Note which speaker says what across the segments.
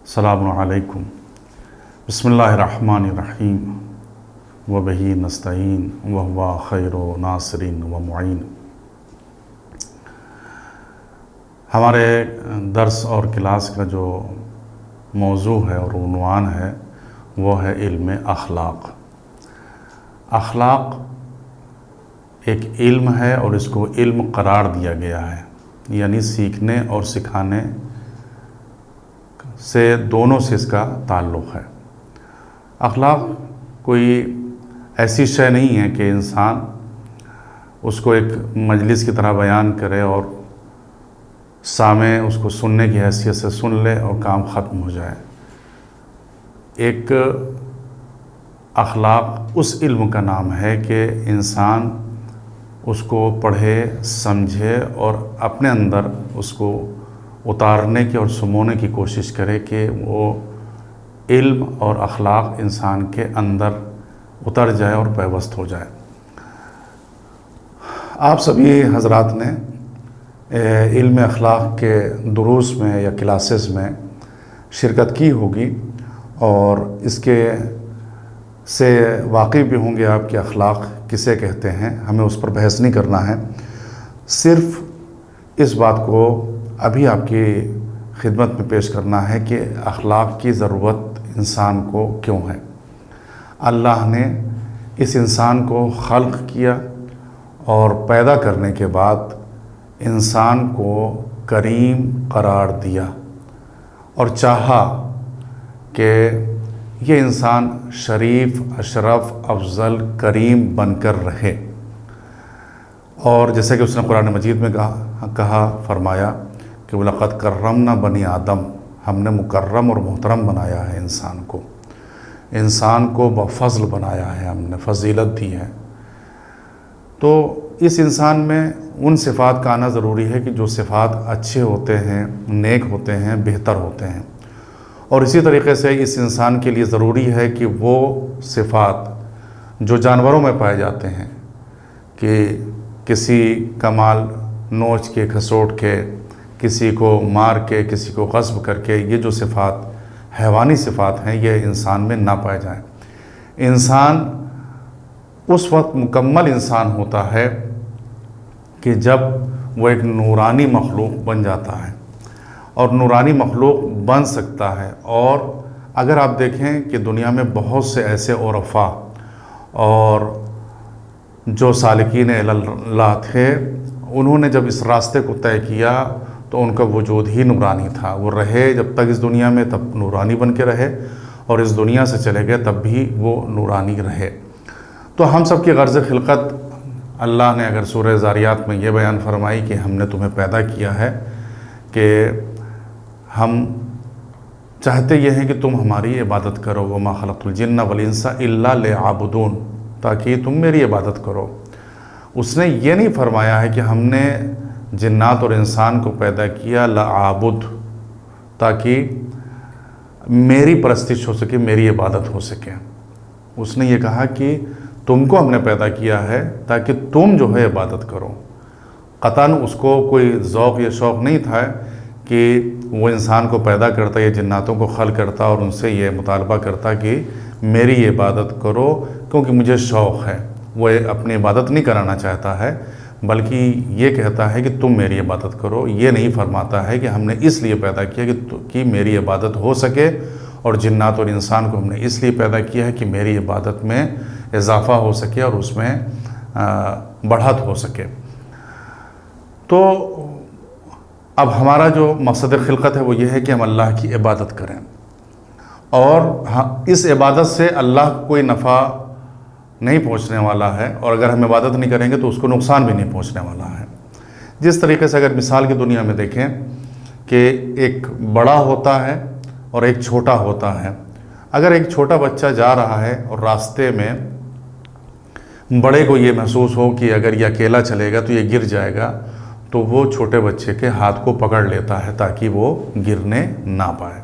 Speaker 1: السلام علیکم۔ بسم اللہ الرحمن الرحیم وبہ نستعین وہو خیر ناصر و معین۔ ہمارے درس اور کلاس کا جو موضوع ہے اور عنوان ہے وہ ہے علم اخلاق۔ اخلاق ایک علم ہے اور اس کو علم قرار دیا گیا ہے، یعنی سیکھنے اور سکھانے سے دونوں سے اس کا تعلق ہے۔ اخلاق کوئی ایسی شے نہیں ہے کہ انسان اس کو ایک مجلس کی طرح بیان کرے اور سامع اس کو سننے کی حیثیت سے سن لے اور کام ختم ہو جائے۔ ایک اخلاق اس علم کا نام ہے کہ انسان اس کو پڑھے، سمجھے اور اپنے اندر اس کو اتارنے کی اور سمونے کی کوشش کرے کہ وہ علم اور اخلاق انسان کے اندر اتر جائے اور پیوست ہو جائے۔ آپ سبھی حضرات نے علم اخلاق کے دروس میں یا کلاسز میں شرکت کی ہوگی اور اس کے سے واقف بھی ہوں گے آپ کہ اخلاق کسے کہتے ہیں۔ ہمیں اس پر بحث نہیں کرنا ہے، صرف اس بات کو ابھی آپ کی خدمت میں پیش کرنا ہے کہ اخلاق کی ضرورت انسان کو کیوں ہے۔ اللہ نے اس انسان کو خلق کیا اور پیدا کرنے کے بعد انسان کو کریم قرار دیا اور چاہا کہ یہ انسان شریف، اشرف، افضل، کریم بن کر رہے، اور جیسے کہ اس نے قرآن مجید میں کہا فرمایا کہ وَلَقَدْ كَرَّمْنَا بَنِي آدم، ہم نے مکرم اور محترم بنایا ہے انسان کو بفضل بنایا ہے، ہم نے فضیلت دی ہے۔ تو اس انسان میں ان صفات کا آنا ضروری ہے کہ جو صفات اچھے ہوتے ہیں، نیک ہوتے ہیں، بہتر ہوتے ہیں، اور اسی طریقے سے اس انسان کے لیے ضروری ہے کہ وہ صفات جو جانوروں میں پائے جاتے ہیں کہ کسی کا مال نوچ کے، کھسوٹ کے، کسی کو مار کے، کسی کو غصب کر کے، یہ جو صفات حیوانی صفات ہیں یہ انسان میں نہ پائے جائیں۔ انسان اس وقت مکمل انسان ہوتا ہے کہ جب وہ ایک نورانی مخلوق بن جاتا ہے، اور نورانی مخلوق بن سکتا ہے۔ اور اگر آپ دیکھیں کہ دنیا میں بہت سے ایسے عرفاء اور جو سالکین اللہ تھے، انہوں نے جب اس راستے کو طے کیا تو ان کا وجود ہی نورانی تھا۔ وہ رہے جب تک اس دنیا میں تب نورانی بن کے رہے، اور اس دنیا سے چلے گئے تب بھی وہ نورانی رہے۔ تو ہم سب کی غرض خلقت اللہ نے اگر سورہ ذاریات میں یہ بیان فرمائی کہ ہم نے تمہیں پیدا کیا ہے کہ ہم چاہتے یہ ہیں کہ تم ہماری عبادت کرو، وَمَا خَلَقْتُ الْجِنَّ وَالْإِنسَ إِلَّا لِيَعْبُدُونَ، تاکہ تم میری عبادت کرو۔ اس نے یہ نہیں فرمایا ہے کہ ہم نے جنات اور انسان کو پیدا کیا لعابد، تاکہ میری پرستش ہو سکے، میری عبادت ہو سکے۔ اس نے یہ کہا کہ تم کو ہم نے پیدا کیا ہے تاکہ تم جو ہے عبادت کرو۔ قطعاً اس کو کوئی ذوق یا شوق نہیں تھا کہ وہ انسان کو پیدا کرتا یا جناتوں کو خلق کرتا اور ان سے یہ مطالبہ کرتا کہ میری عبادت کرو، کیونکہ مجھے شوق ہے۔ وہ اپنی عبادت نہیں کرانا چاہتا ہے، بلکہ یہ کہتا ہے کہ تم میری عبادت کرو۔ یہ نہیں فرماتا ہے کہ ہم نے اس لیے پیدا کیا کہ میری عبادت ہو سکے، اور جنات اور انسان کو ہم نے اس لیے پیدا کیا ہے کہ میری عبادت میں اضافہ ہو سکے اور اس میں بڑھت ہو سکے۔ تو اب ہمارا جو مقصد خلقت ہے وہ یہ ہے کہ ہم اللہ کی عبادت کریں، اور اس عبادت سے اللہ کو کوئی نفع نہیں پہنچنے والا ہے، اور اگر ہم عبادت نہیں کریں گے تو اس کو نقصان بھی نہیں پہنچنے والا ہے۔ جس طریقے سے اگر مثال کی دنیا میں دیکھیں کہ ایک بڑا ہوتا ہے اور ایک چھوٹا ہوتا ہے، اگر ایک چھوٹا بچہ جا رہا ہے اور راستے میں بڑے کو یہ محسوس ہو کہ اگر یہ اکیلا چلے گا تو یہ گر جائے گا، تو وہ چھوٹے بچے کے ہاتھ کو پکڑ لیتا ہے تاکہ وہ گرنے نہ پائے۔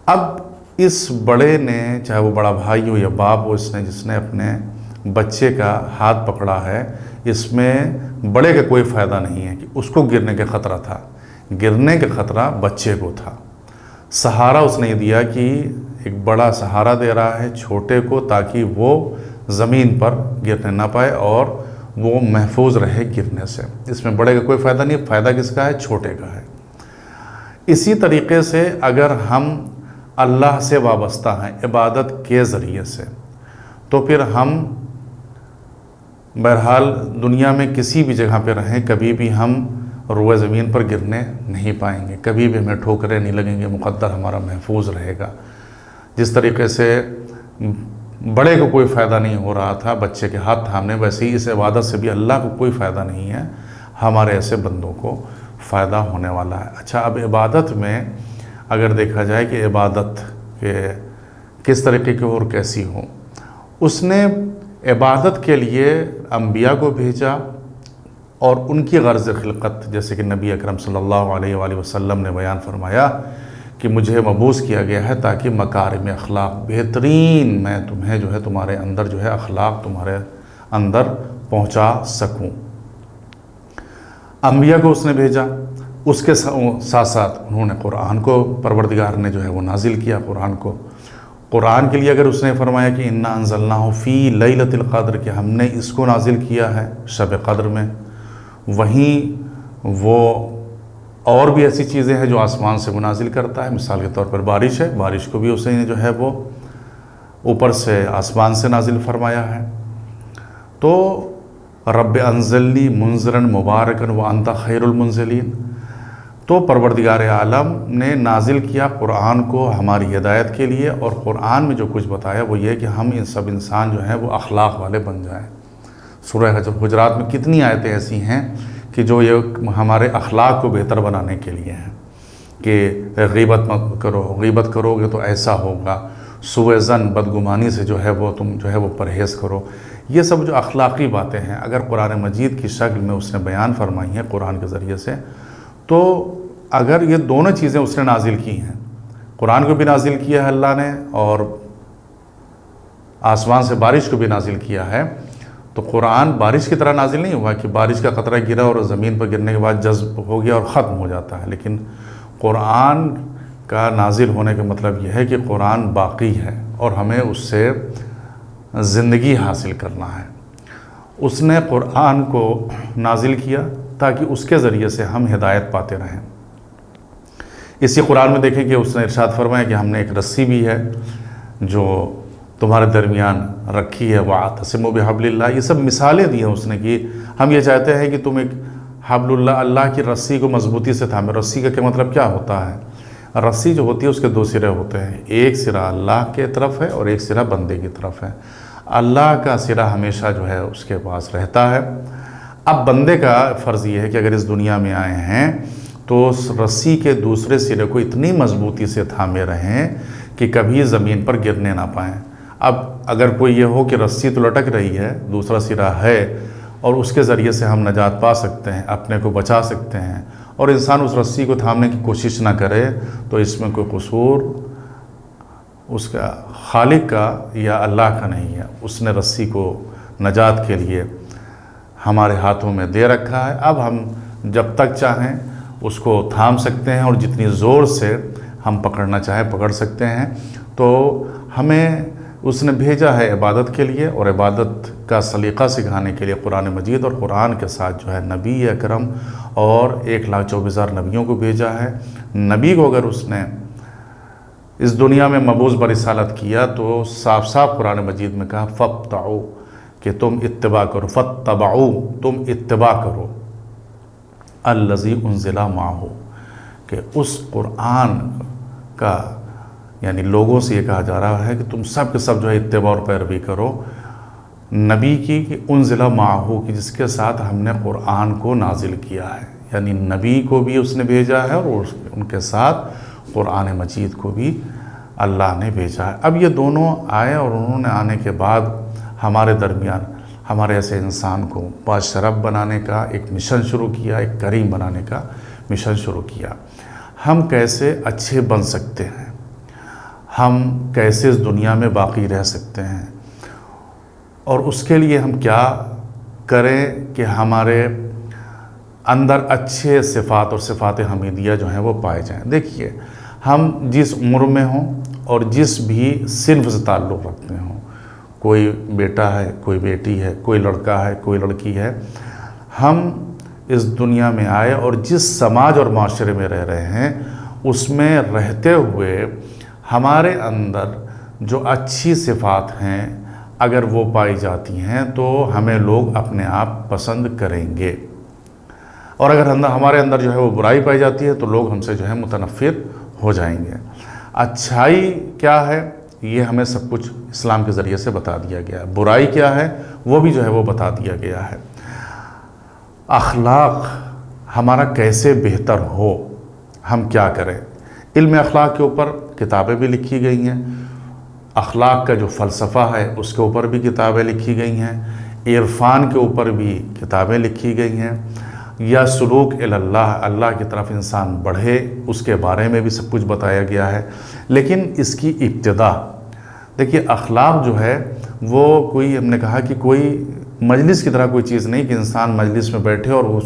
Speaker 1: اب اس بڑے نے، چاہے وہ بڑا بھائی ہو یا باپ ہو، جس نے اپنے بچے کا ہاتھ پکڑا ہے، اس میں بڑے کا کوئی فائدہ نہیں ہے کہ اس کو گرنے کا خطرہ تھا، گرنے کا خطرہ بچے کو تھا۔ سہارا اس نے دیا کہ ایک بڑا سہارا دے رہا ہے چھوٹے کو، تاکہ وہ زمین پر گرنے نہ پائے اور وہ محفوظ رہے گرنے سے۔ اس میں بڑے کا کوئی فائدہ نہیں، فائدہ کس کا ہے؟ چھوٹے کا ہے۔ اسی طریقے سے اگر ہم اللہ سے وابستہ ہیں عبادت کے ذریعے سے، تو پھر ہم بہرحال دنیا میں کسی بھی جگہ پہ رہیں، کبھی بھی ہم روئے زمین پر گرنے نہیں پائیں گے، کبھی بھی ہمیں ٹھوکریں نہیں لگیں گے، مقدر ہمارا محفوظ رہے گا۔ جس طریقے سے بڑے کو کوئی فائدہ نہیں ہو رہا تھا بچے کے ہاتھ تھامنے، ویسے ہی اس عبادت سے بھی اللہ کو کوئی فائدہ نہیں ہے، ہمارے ایسے بندوں کو فائدہ ہونے والا ہے۔ اچھا، اب عبادت میں اگر دیکھا جائے کہ عبادت کے کس طریقے کی اور کیسی ہو، اس نے عبادت کے لیے انبیاء کو بھیجا اور ان کی غرض خلقت، جیسے کہ نبی اکرم صلی اللہ علیہ وآلہ وسلم نے بیان فرمایا کہ مجھے مبعوث کیا گیا ہے تاکہ مکارم اخلاق، بہترین میں تمہیں جو ہے تمہارے اندر جو ہے اخلاق تمہارے اندر پہنچا سکوں۔ انبیاء کو اس نے بھیجا، اس کے ساتھ ساتھ انہوں نے قرآن کو پروردگار نے جو ہے وہ نازل کیا۔ قرآن کے لیے اگر اس نے فرمایا کہ انا انزلناہ فی لیلۃ القدر، کہ ہم نے اس کو نازل کیا ہے شب قدر میں، وہیں وہ اور بھی ایسی چیزیں ہیں جو آسمان سے وہ نازل کرتا ہے۔ مثال کے طور پر بارش ہے، بارش کو بھی اس نے جو ہے وہ اوپر سے آسمان سے نازل فرمایا ہے۔ تو رب انزلنی منذرا مبارکا وانت خیر المنزلین، تو پروردگار عالم نے نازل کیا قرآن کو ہماری ہدایت کے لیے، اور قرآن میں جو کچھ بتایا وہ یہ کہ ہم سب انسان جو ہیں وہ اخلاق والے بن جائیں۔ سورہ حجرات میں کتنی آیتیں ایسی ہیں کہ جو یہ ہمارے اخلاق کو بہتر بنانے کے لیے ہیں، کہ غیبت مت کرو، غیبت کرو گے تو ایسا ہوگا، سوء ظن بدگمانی سے جو ہے وہ تم جو ہے وہ پرہیز کرو۔ یہ سب جو اخلاقی باتیں ہیں اگر قرآن مجید کی شکل میں اس نے بیان فرمائی ہیں قرآن کے ذریعے سے، تو اگر یہ دونوں چیزیں اس نے نازل کی ہیں، قرآن کو بھی نازل کیا ہے اللہ نے اور آسمان سے بارش کو بھی نازل کیا ہے، تو قرآن بارش کی طرح نازل نہیں ہوا کہ بارش کا قطرہ گرا اور زمین پر گرنے کے بعد جذب ہو گیا اور ختم ہو جاتا ہے، لیکن قرآن کا نازل ہونے کا مطلب یہ ہے کہ قرآن باقی ہے اور ہمیں اس سے زندگی حاصل کرنا ہے۔ اس نے قرآن کو نازل کیا تاکہ اس کے ذریعے سے ہم ہدایت پاتے رہیں۔ اسی قرآن میں دیکھیں کہ اس نے ارشاد فرمایا کہ ہم نے ایک رسی بھی ہے جو تمہارے درمیان رکھی ہے، وَاعْتَصِمُوا بِحَبْلِ اللَّهِ، یہ سب مثالیں دی ہیں اس نے کہ ہم یہ چاہتے ہیں کہ تم ایک حبل اللہ، اللہ کی رسی کو مضبوطی سے تھامے۔ رسی کا کیا مطلب کیا ہوتا ہے؟ رسی جو ہوتی ہے اس کے دو سرے ہوتے ہیں، ایک سرا اللہ کے طرف ہے اور ایک سرا بندے کی طرف ہے۔ اللہ کا سرا ہمیشہ جو ہے اس کے پاس رہتا ہے۔ اب بندے کا فرض یہ ہے کہ اگر اس دنیا میں آئے ہیں تو اس رسی کے دوسرے سرے کو اتنی مضبوطی سے تھامے رہیں کہ کبھی زمین پر گرنے نہ پائیں۔ اب اگر کوئی یہ ہو کہ رسی تو لٹک رہی ہے، دوسرا سرا ہے اور اس کے ذریعے سے ہم نجات پا سکتے ہیں، اپنے کو بچا سکتے ہیں، اور انسان اس رسی کو تھامنے کی کوشش نہ کرے، تو اس میں کوئی قصور اس کا خالق کا یا اللہ کا نہیں ہے۔ اس نے رسی کو نجات کے لیے ہمارے ہاتھوں میں دے رکھا ہے۔ اب ہم جب تک چاہیں اس کو تھام سکتے ہیں اور جتنی زور سے ہم پکڑنا چاہیں پکڑ سکتے ہیں۔ تو ہمیں اس نے بھیجا ہے عبادت کے لیے اور عبادت کا سلیقہ سکھانے کے لیے قرآن مجید، اور قرآن کے ساتھ جو ہے نبی اکرم اور 1,24,000 نبیوں کو بھیجا ہے۔ نبی کو اگر اس نے اس دنیا میں مبعوث برسالت کیا تو صاف صاف قرآن مجید میں کہا فَاتَّبِعُوا، کہ تم اتباع کرو، فَاتَّبِعُوا، تم اتباع کرو، الَّذِي أُنزِلَ مَعَهُ، کہ اس قرآن کا، یعنی لوگوں سے یہ کہا جا رہا ہے کہ تم سب کے سب جو ہے اتباع اور پیروی کرو نبی کی، کہ انزل معہو، کہ جس کے ساتھ ہم نے قرآن کو نازل کیا ہے، یعنی نبی کو بھی اس نے بھیجا ہے اور ان کے ساتھ قرآن مجید کو بھی اللہ نے بھیجا ہے۔ اب یہ دونوں آئے اور انہوں نے آنے کے بعد ہمارے درمیان ہمارے ایسے انسان کو باشرف بنانے کا ایک مشن شروع کیا، ایک کریم بنانے کا مشن شروع کیا۔ ہم کیسے اچھے بن سکتے ہیں، ہم کیسے اس دنیا میں باقی رہ سکتے ہیں، اور اس کے لیے ہم کیا کریں کہ ہمارے اندر اچھے صفات اور صفات حمیدیہ جو ہیں وہ پائے جائیں۔ دیکھیے، ہم جس عمر میں ہوں اور جس بھی صنف سے تعلق رکھتے ہوں، کوئی بیٹا ہے، کوئی بیٹی ہے، کوئی لڑکا ہے، کوئی لڑکی ہے، ہم اس دنیا میں آئے اور جس سماج اور معاشرے میں رہ رہے ہیں اس میں رہتے ہوئے ہمارے اندر جو اچھی صفات ہیں اگر وہ پائی جاتی ہیں تو ہمیں لوگ اپنے آپ پسند کریں گے، اور اگر ہمارے اندر جو ہے وہ برائی پائی جاتی ہے تو لوگ ہم سے جو ہے متنفر ہو جائیں گے۔ اچھائی کیا ہے یہ ہمیں سب کچھ اسلام کے ذریعے سے بتا دیا گیا ہے، برائی کیا ہے وہ بھی جو ہے وہ بتا دیا گیا ہے۔ اخلاق ہمارا کیسے بہتر ہو، ہم کیا کریں؟ علم اخلاق کے اوپر کتابیں بھی لکھی گئی ہیں، اخلاق کا جو فلسفہ ہے اس کے اوپر بھی کتابیں لکھی گئی ہیں، عرفان کے اوپر بھی کتابیں لکھی گئی ہیں، یا سلوک اللہ، اللہ کی طرف انسان بڑھے اس کے بارے میں بھی سب کچھ بتایا گیا ہے۔ لیکن اس کی ابتدا دیکھیے، اخلاق جو ہے وہ کوئی، ہم نے کہا کہ کوئی مجلس کی طرح کوئی چیز نہیں کہ انسان مجلس میں بیٹھے اور وہ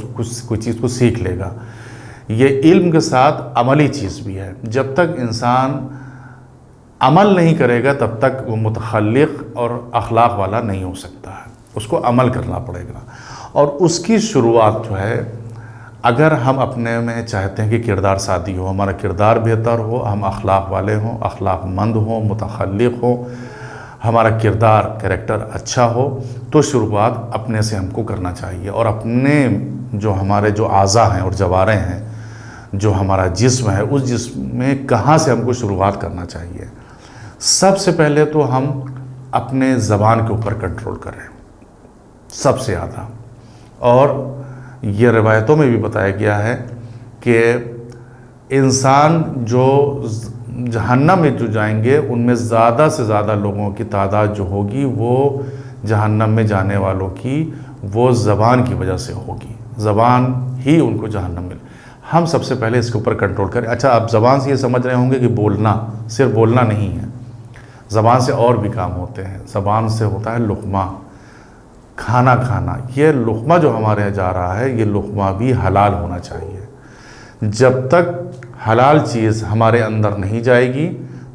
Speaker 1: کوئی چیز کو سیکھ لے گا، یہ علم کے ساتھ عملی چیز بھی ہے۔ جب تک انسان عمل نہیں کرے گا تب تک وہ متخلق اور اخلاق والا نہیں ہو سکتا ہے، اس کو عمل کرنا پڑے گا۔ اور اس کی شروعات جو ہے، اگر ہم اپنے میں چاہتے ہیں کہ کردار سازی ہو، ہمارا کردار بہتر ہو، ہم اخلاق والے ہوں، اخلاق مند ہوں، متخلق ہوں، ہمارا کردار کریکٹر اچھا ہو، تو شروعات اپنے سے ہم کو کرنا چاہیے، اور اپنے جو ہمارے جو اعضاء ہیں اور جوارے ہیں، جو ہمارا جسم ہے، اس جسم میں کہاں سے ہم کو شروعات کرنا چاہیے؟ سب سے پہلے تو ہم اپنے زبان کے اوپر کنٹرول کریں، سب سے زیادہ۔ اور یہ روایتوں میں بھی بتایا گیا ہے کہ انسان جو جہنم میں جو جائیں گے ان میں زیادہ سے زیادہ لوگوں کی تعداد جو ہوگی وہ جہنم میں جانے والوں کی وہ زبان کی وجہ سے ہوگی، زبان ہی ان کو جہنم میں۔ ہم سب سے پہلے اس کے اوپر کنٹرول کریں۔ اچھا، آپ زبان سے یہ سمجھ رہے ہوں گے کہ بولنا، صرف بولنا نہیں ہے، زبان سے اور بھی کام ہوتے ہیں۔ زبان سے ہوتا ہے لقمہ، کھانا کھانا۔ یہ لقمہ جو ہمارے یہاں جا رہا ہے، یہ لقمہ بھی حلال ہونا چاہیے۔ جب تک حلال چیز ہمارے اندر نہیں جائے گی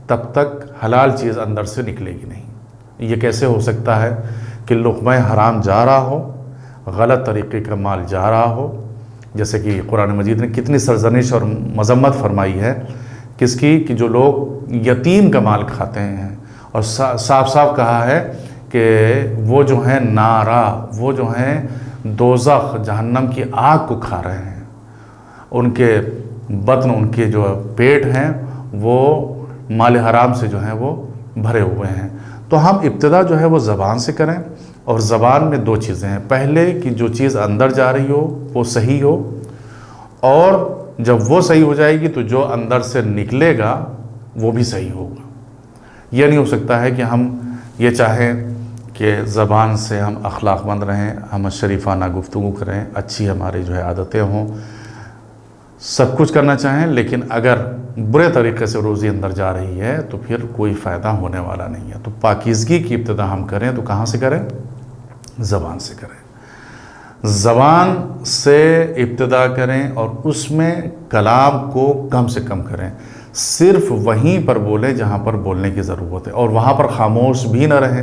Speaker 1: تب تک حلال چیز اندر سے نکلے گی نہیں۔ یہ کیسے ہو سکتا ہے کہ لقمہ حرام جا رہا ہو، غلط طریقے کا مال جا رہا ہو؟ جیسے کہ قرآن مجید نے کتنی سرزنش اور مذمت فرمائی ہے کس کی، کہ جو لوگ یتیم کا مال کھاتے ہیں، اور صاف صاف کہا ہے کہ وہ جو ہیں نارا، وہ جو ہیں دوزخ، جہنم کی آگ کو کھا رہے ہیں، ان کے بطن، ان کے جو پیٹ ہیں وہ مال حرام سے جو ہیں وہ بھرے ہوئے ہیں۔ تو ہم ابتدا جو ہے وہ زبان سے کریں، اور زبان میں دو چیزیں ہیں، پہلے کہ جو چیز اندر جا رہی ہو وہ صحیح ہو، اور جب وہ صحیح ہو جائے گی تو جو اندر سے نکلے گا وہ بھی صحیح ہوگا۔ یہ نہیں ہو سکتا ہے کہ ہم یہ چاہیں کہ زبان سے ہم اخلاق مند رہیں، ہم شریفانہ گفتگو کریں، اچھی ہماری جو ہے عادتیں ہوں، سب کچھ کرنا چاہیں، لیکن اگر برے طریقے سے روزی اندر جا رہی ہے تو پھر کوئی فائدہ ہونے والا نہیں ہے۔ تو پاکیزگی کی ابتدا ہم کریں تو کہاں سے کریں؟ زبان سے کریں، زبان سے ابتدا کریں، اور اس میں کلام کو کم سے کم کریں، صرف وہیں پر بولیں جہاں پر بولنے کی ضرورت ہے، اور وہاں پر خاموش بھی نہ رہیں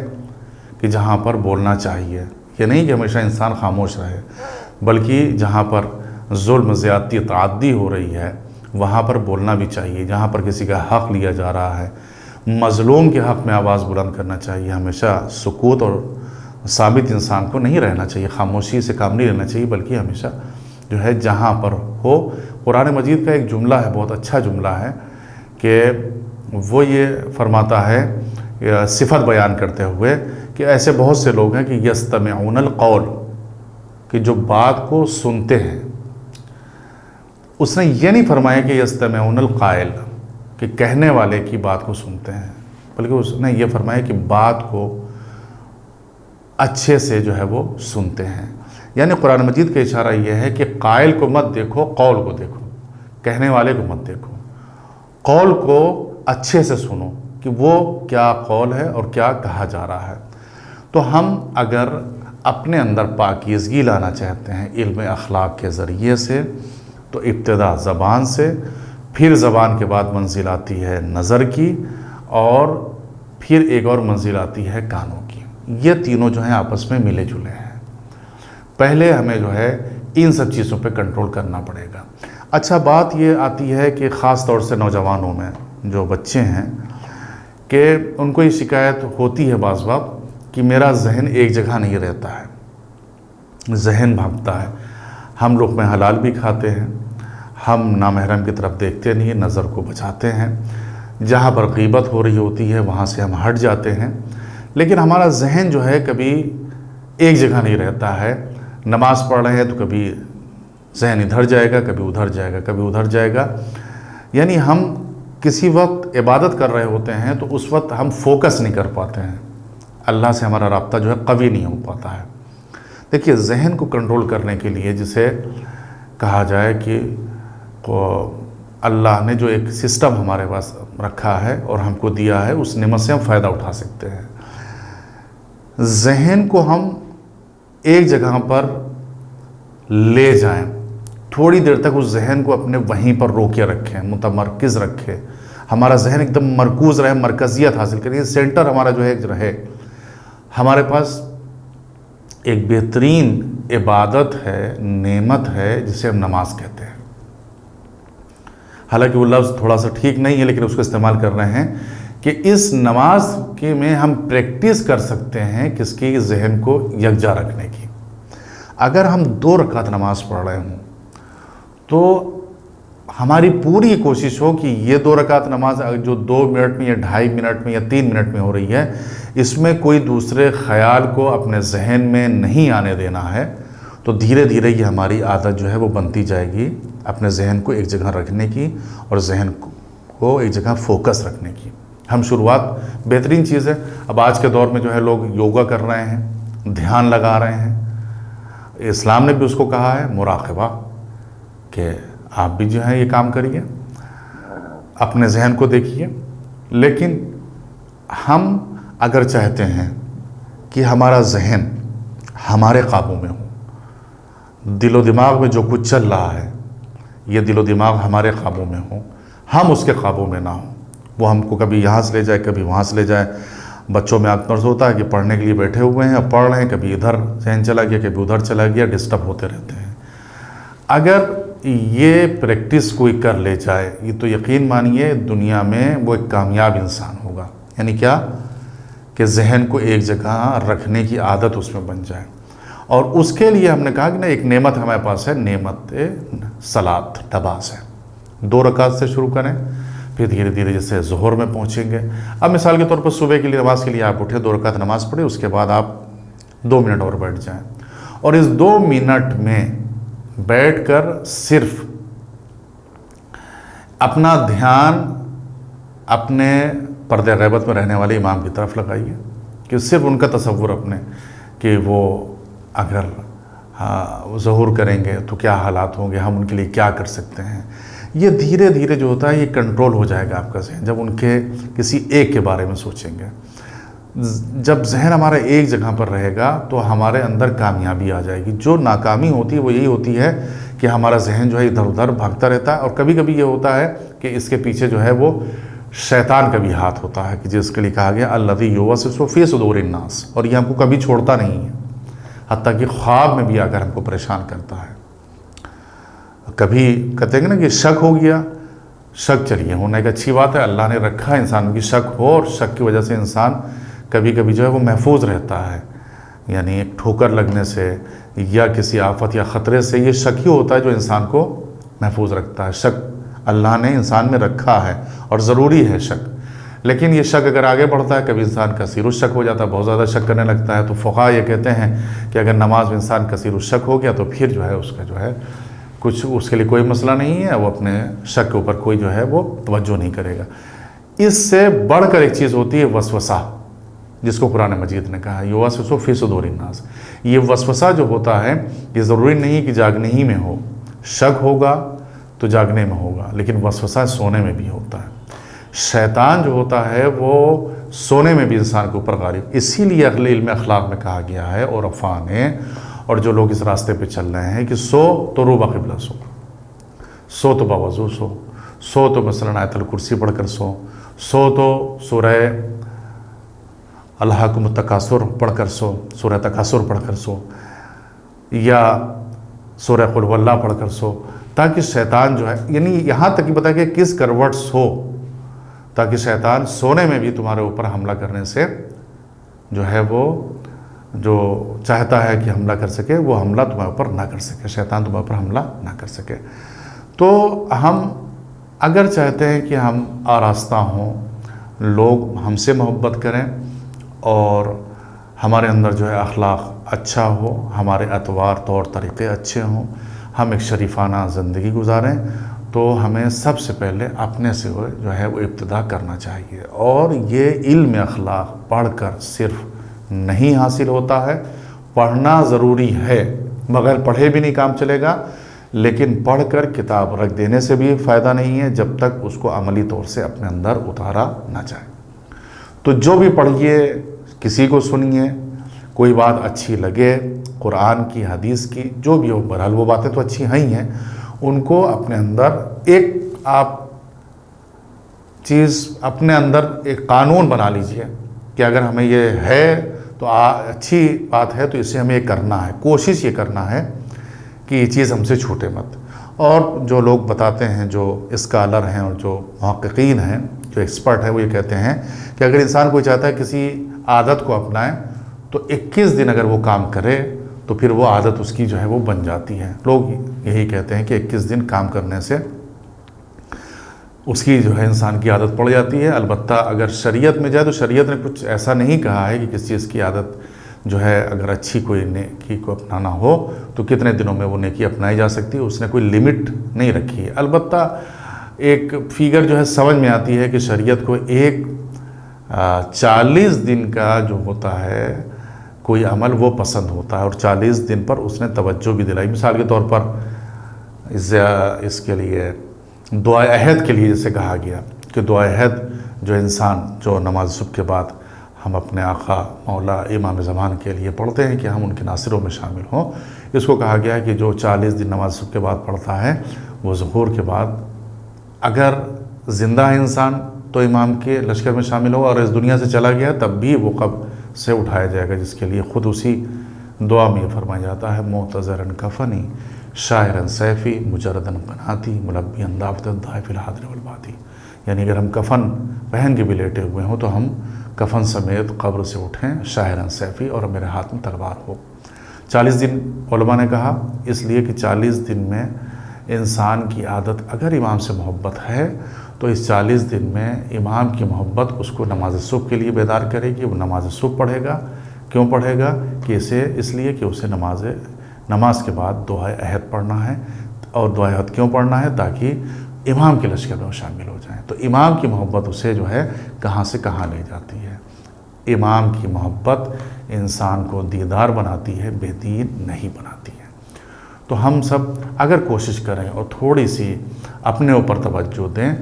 Speaker 1: کہ جہاں پر بولنا چاہیے۔ یہ نہیں کہ ہمیشہ انسان خاموش رہے، بلکہ جہاں پر ظلم، زیادتی، تعدی ہو رہی ہے وہاں پر بولنا بھی چاہیے، جہاں پر کسی کا حق لیا جا رہا ہے، مظلوم کے حق میں آواز بلند کرنا چاہیے۔ ہمیشہ سکوت اور ثابت انسان کو نہیں رہنا چاہیے، خاموشی سے کام نہیں لینا چاہیے، بلکہ ہمیشہ جو ہے جہاں پر ہو۔ قرآن مجید کا ایک جملہ ہے، بہت اچھا جملہ ہے، کہ وہ یہ فرماتا ہے صفت بیان کرتے ہوئے کہ ایسے بہت سے لوگ ہیں کہ یستمعون القول، کہ جو بات کو سنتے ہیں۔ اس نے یہ نہیں فرمایا کہ یستمعون القائل، کہ کہنے والے کی بات کو سنتے ہیں، بلکہ اس نے یہ فرمایا کہ بات کو اچھے سے جو ہے وہ سنتے ہیں۔ یعنی قرآن مجید کا اشارہ یہ ہے کہ قائل کو مت دیکھو، قول کو دیکھو، کہنے والے کو مت دیکھو، قول کو اچھے سے سنو کہ وہ کیا قول ہے اور کیا کہا جا رہا ہے۔ تو ہم اگر اپنے اندر پاکیزگی لانا چاہتے ہیں علم اخلاق کے ذریعے سے، تو ابتدا زبان سے، پھر زبان کے بعد منزل آتی ہے نظر کی، اور پھر ایک اور منزل آتی ہے کانوں کی۔ یہ تینوں جو ہیں آپس میں ملے جلے ہیں۔ پہلے ہمیں جو ہے ان سب چیزوں پہ کنٹرول کرنا پڑے گا۔ اچھا، بات یہ آتی ہے کہ خاص طور سے نوجوانوں میں جو بچے ہیں کہ ان کو یہ شکایت ہوتی ہے بعض بات کہ میرا ذہن ایک جگہ نہیں رہتا ہے، ذہن بھاگتا ہے۔ ہم لوگ میں حلال بھی کھاتے ہیں، ہم نامحرم کی طرف دیکھتے نہیں، نظر کو بچاتے ہیں، جہاں پر غیبت ہو رہی ہوتی ہے وہاں سے ہم ہٹ جاتے ہیں، لیکن ہمارا ذہن جو ہے کبھی ایک جگہ نہیں رہتا ہے۔ نماز پڑھ رہے ہیں تو کبھی ذہن ادھر جائے گا، کبھی ادھر جائے گا، کبھی ادھر جائے گا۔ یعنی ہم کسی وقت عبادت کر رہے ہوتے ہیں تو اس وقت ہم فوکس نہیں کر پاتے ہیں، اللہ سے ہمارا رابطہ جو ہے قوی نہیں ہو پاتا ہے۔ دیکھیے، ذہن کو کنٹرول کرنے کے لیے جسے کہا جائے کہ اللہ نے جو ایک سسٹم ہمارے پاس رکھا ہے اور ہم کو دیا ہے، اس نعمت سے ہم فائدہ اٹھا سکتے ہیں۔ ذہن کو ہم ایک جگہ پر لے جائیں، تھوڑی دیر تک اس ذہن کو اپنے وہیں پر روکے رکھیں، متمرکز رکھیں، ہمارا ذہن ایک دم مرکوز رہے، مرکزیت حاصل کریں، سینٹر ہمارا جو ہے رہے۔ ہمارے پاس ایک بہترین عبادت ہے، نعمت ہے، جسے ہم نماز کہتے ہیں۔ حالانکہ وہ لفظ تھوڑا سا ٹھیک نہیں ہے، لیکن اس کو استعمال کر رہے ہیں کہ اس نماز کے میں ہم پریکٹس کر سکتے ہیں کس کی؟ ذہن کو یکجا رکھنے کی۔ اگر ہم 2 رکعت نماز پڑھ رہے ہوں تو ہماری پوری کوشش ہو کہ یہ 2 رکعت نماز جو 2 منٹ میں یا 2.5 منٹ میں یا 3 منٹ میں ہو رہی ہے، اس میں کوئی دوسرے خیال کو اپنے ذہن میں نہیں آنے دینا ہے، تو دھیرے دھیرے یہ ہماری عادت جو ہے وہ بنتی جائے گی اپنے ذہن کو ایک جگہ رکھنے کی اور ذہن کو ایک جگہ فوکس رکھنے کی۔ ہم شروعات بہترین چیز ہے۔ اب آج کے دور میں جو ہے لوگ یوگا کر رہے ہیں، دھیان لگا رہے ہیں، اسلام نے بھی اس کو کہا ہے مراقبہ، کہ آپ بھی جو ہے یہ کام کریے، اپنے ذہن کو دیکھیے۔ لیکن ہم اگر چاہتے ہیں کہ ہمارا ذہن ہمارے قابو میں ہو، دل و دماغ میں جو کچھ چل رہا ہے یہ دل و دماغ ہمارے قابو میں ہو، ہم اس کے قابو میں نہ ہوں، وہ ہم کو کبھی یہاں سے لے جائے، کبھی وہاں سے لے جائے۔ بچوں میں مرض ہوتا ہے کہ پڑھنے کے لیے بیٹھے ہوئے ہیں، اب پڑھ رہے ہیں، کبھی ادھر ذہن چلا گیا، کبھی ادھر چلا گیا، ڈسٹرب ہوتے رہتے ہیں۔ اگر یہ پریکٹس کوئی کر لے جائے، یہ تو یقین مانیے دنیا میں وہ ایک کامیاب انسان ہوگا۔ یعنی کیا؟ کہ ذہن کو ایک جگہ رکھنے کی عادت اس میں بن جائے۔ اور اس کے لیے ہم نے کہا کہ نا ایک نعمت ہمارے پاس ہے، نعمت صلاۃ، نماز ہے۔ 2 رکعت سے شروع کریں، پھر دھیرے دھیرے جیسے ظہر میں پہنچیں گے۔ اب مثال کے طور پر صبح کے لیے نماز کے لیے آپ اٹھے، 2 رکعت نماز پڑھے، اس کے بعد آپ 2 منٹ اور بیٹھ جائیں، اور اس 2 منٹ میں بیٹھ کر صرف اپنا دھیان اپنے پردہ غیبت میں رہنے والے امام کی طرف لگائیے، کہ صرف ان کا تصور اپنے کہ وہ اگر ظہور کریں گے تو کیا حالات ہوں گے، ہم ان کے لیے کیا کر سکتے ہیں۔ یہ دھیرے دھیرے جو ہوتا ہے یہ کنٹرول ہو جائے گا آپ کا ذہن، جب ان کے کسی ایک کے بارے میں سوچیں گے۔ جب ذہن ہمارا ایک جگہ پر رہے گا تو ہمارے اندر کامیابی آ جائے گی۔ جو ناکامی ہوتی ہے وہ یہی ہوتی ہے کہ ہمارا ذہن جو ہے ادھر ادھر بھاگتا رہتا ہے، اور کبھی کبھی یہ ہوتا ہے کہ اس کے پیچھے جو ہے وہ شیطان کا بھی ہاتھ ہوتا ہے، کہ جس کے لیے کہا گیا الذی یوسوس فی صدور الناس، اور یہ ہم کو کبھی چھوڑتا نہیں ہے، حتیٰ کہ خواب میں بھی آ کر ہم کو پریشان کرتا ہے۔ کبھی کہتے ہیں نا کہ شک ہو گیا، شک چلیے ہونا ایک اچھی بات ہے، اللہ نے رکھا ہے انسان کی شک ہو، اور شک کی وجہ سے انسان کبھی کبھی جو ہے وہ محفوظ رہتا ہے، یعنی ایک ٹھوکر لگنے سے یا کسی آفت یا خطرے سے، یہ شک ہی ہوتا ہے جو انسان کو محفوظ رکھتا ہے۔ شک اللہ نے انسان میں رکھا ہے اور ضروری ہے شک، لیکن یہ شک اگر آگے بڑھتا ہے کبھی انسان کثیر الشک ہو جاتا ہے، بہت زیادہ شک کرنے لگتا ہے۔ تو فقہا یہ کہتے ہیں کہ اگر نماز میں انسان کثیر الشک ہو گیا تو پھر جو ہے اس کا جو ہے کچھ اس کے لیے کوئی مسئلہ نہیں ہے، وہ اپنے شک کے اوپر کوئی جو ہے وہ توجہ نہیں کرے گا۔ اس سے بڑھ کر ایک چیز ہوتی ہے وسوسہ، جس کو قرآن مجید نے کہا یوسوس فی صدور الناس۔ یہ وسوسہ جو ہوتا ہے یہ ضروری نہیں کہ جاگنے ہی میں ہو، شک ہوگا تو جاگنے میں ہوگا، لیکن وسوسہ سونے میں بھی ہوتا ہے۔ شیطان جو ہوتا ہے وہ سونے میں بھی انسان کے اوپر غالب، اسی لیے اہل علم اخلاق میں کہا گیا ہے اور عرفاء نے، اور جو لوگ اس راستے پہ چل رہے ہیں کہ سو تو رو بقبلہ سو، سو تو باوضو سو، سو تو مثلاً آیت الکرسی پڑھ کر سو تو سورہ الہاکم التکاثر پڑھ کر سورہ تکاثر پڑھ کر یا سورہ قل هو اللہ پڑھ کر تاکہ شیطان جو ہے، یعنی یہاں تک کہ بتا کہ کس کروٹ سو، تاکہ شیطان سونے میں بھی تمہارے اوپر حملہ کرنے سے جو ہے وہ جو چاہتا ہے کہ حملہ کر سکے وہ حملہ تمہارے اوپر نہ کر سکے، شیطان تمہارے اوپر حملہ نہ کر سکے۔ تو ہم اگر چاہتے ہیں کہ ہم آراستہ ہوں، لوگ ہم سے محبت کریں اور ہمارے اندر جو ہے اخلاق اچھا ہو، ہمارے اطوار طور طریقے اچھے ہوں، ہم ایک شریفانہ زندگی گزاریں، تو ہمیں سب سے پہلے اپنے سے جو ہے وہ ابتدا کرنا چاہیے۔ اور یہ علم اخلاق پڑھ کر صرف نہیں حاصل ہوتا ہے، پڑھنا ضروری ہے، بغیر پڑھے بھی نہیں کام چلے گا، لیکن پڑھ کر کتاب رکھ دینے سے بھی فائدہ نہیں ہے جب تک اس کو عملی طور سے اپنے اندر اتارا نہ جائے۔ تو جو بھی پڑھیے، کسی کو سنیے، کوئی بات اچھی لگے، قرآن کی، حدیث کی، جو بھی ہو، بہرحال وہ باتیں تو اچھی ہیں، ان کو اپنے اندر ایک آپ چیز اپنے اندر ایک قانون بنا لیجئے کہ اگر ہمیں یہ ہے تو اچھی بات ہے، تو اسے ہمیں یہ کرنا ہے، کوشش یہ کرنا ہے کہ یہ چیز ہم سے چھوٹے مت۔ اور جو لوگ بتاتے ہیں، جو اسکالر ہیں اور جو محققین ہیں، جو ایکسپرٹ ہیں، وہ یہ کہتے ہیں کہ اگر انسان کوئی چاہتا ہے کسی عادت کو اپنائیں تو 21 دن اگر وہ کام کرے تو پھر وہ عادت اس کی جو ہے وہ بن جاتی ہے۔ لوگ یہی کہتے ہیں کہ 21 دن کام کرنے سے اس کی جو ہے انسان کی عادت پڑ جاتی ہے۔ البتہ اگر شریعت میں جائے تو شریعت نے کچھ ایسا نہیں کہا ہے کہ کسی چیز کی عادت جو ہے اگر اچھی کوئی نیکی کو اپنانا ہو تو کتنے دنوں میں وہ نیکی اپنائی جا سکتی ہے، اس نے کوئی لمٹ نہیں رکھی ہے۔ البتہ ایک فیگر جو ہے سمجھ میں آتی ہے کہ شریعت کو ایک 40 دن کا جو ہوتا ہے کوئی عمل وہ پسند ہوتا ہے، اور 40 دن پر اس نے توجہ بھی دلائی۔ مثال کے طور پر اس کے لیے دعائے عہد کے لیے جیسے کہا گیا کہ دعائے عہد جو انسان جو نماز صبح کے بعد ہم اپنے آقا مولا امام زمان کے لیے پڑھتے ہیں کہ ہم ان کے ناصروں میں شامل ہوں، اس کو کہا گیا ہے کہ جو 40 دن نماز صبح کے بعد پڑھتا ہے وہ ظہور کے بعد اگر زندہ ہے انسان تو امام کے لشکر میں شامل ہو، اور اس دنیا سے چلا گیا تب بھی وہ قبر سے اٹھایا جائے گا، جس کے لیے خود اسی دعا میں یہ فرمایا جاتا ہے معتذرن کفنی شاعرن سیفی مجردن قناتی ملبین دعوت الداعی فی الحاضر والبادی، یعنی اگر ہم کفن پہن کے بھی لیٹے ہوئے ہوں تو ہم کفن سمیت قبر سے اٹھیں شاعرن سیفی اور میرے ہاتھ میں تلوار ہو۔ 40 دن علماء نے کہا اس لیے کہ 40 دن میں انسان کی عادت اگر امام سے محبت ہے تو اس 40 دن میں امام کی محبت اس کو نماز صبح کے لیے بیدار کرے گی، وہ نماز صبح پڑھے گا۔ کیوں پڑھے گا؟ کہ اس لیے کہ اسے نماز کے بعد دعائے عہد پڑھنا ہے، اور دعائے عہد کیوں پڑھنا ہے؟ تاکہ امام کے لشکر میں وہ شامل ہو جائیں۔ تو امام کی محبت اسے جو ہے کہاں سے کہاں لے جاتی ہے۔ امام کی محبت انسان کو دیندار بناتی ہے، بے دین نہیں بناتی ہے۔ تو ہم سب اگر کوشش کریں اور تھوڑی سی اپنے اوپر توجہ دیں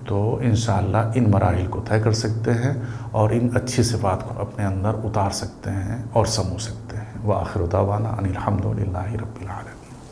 Speaker 1: تو انشاءاللہ ان مراحل کو طے کر سکتے ہیں اور ان اچھی صفات کو اپنے اندر اتار سکتے ہیں اور سمو سکتے ہیں۔ وآخر دعوانا ان الحمد للہ رب العالمین۔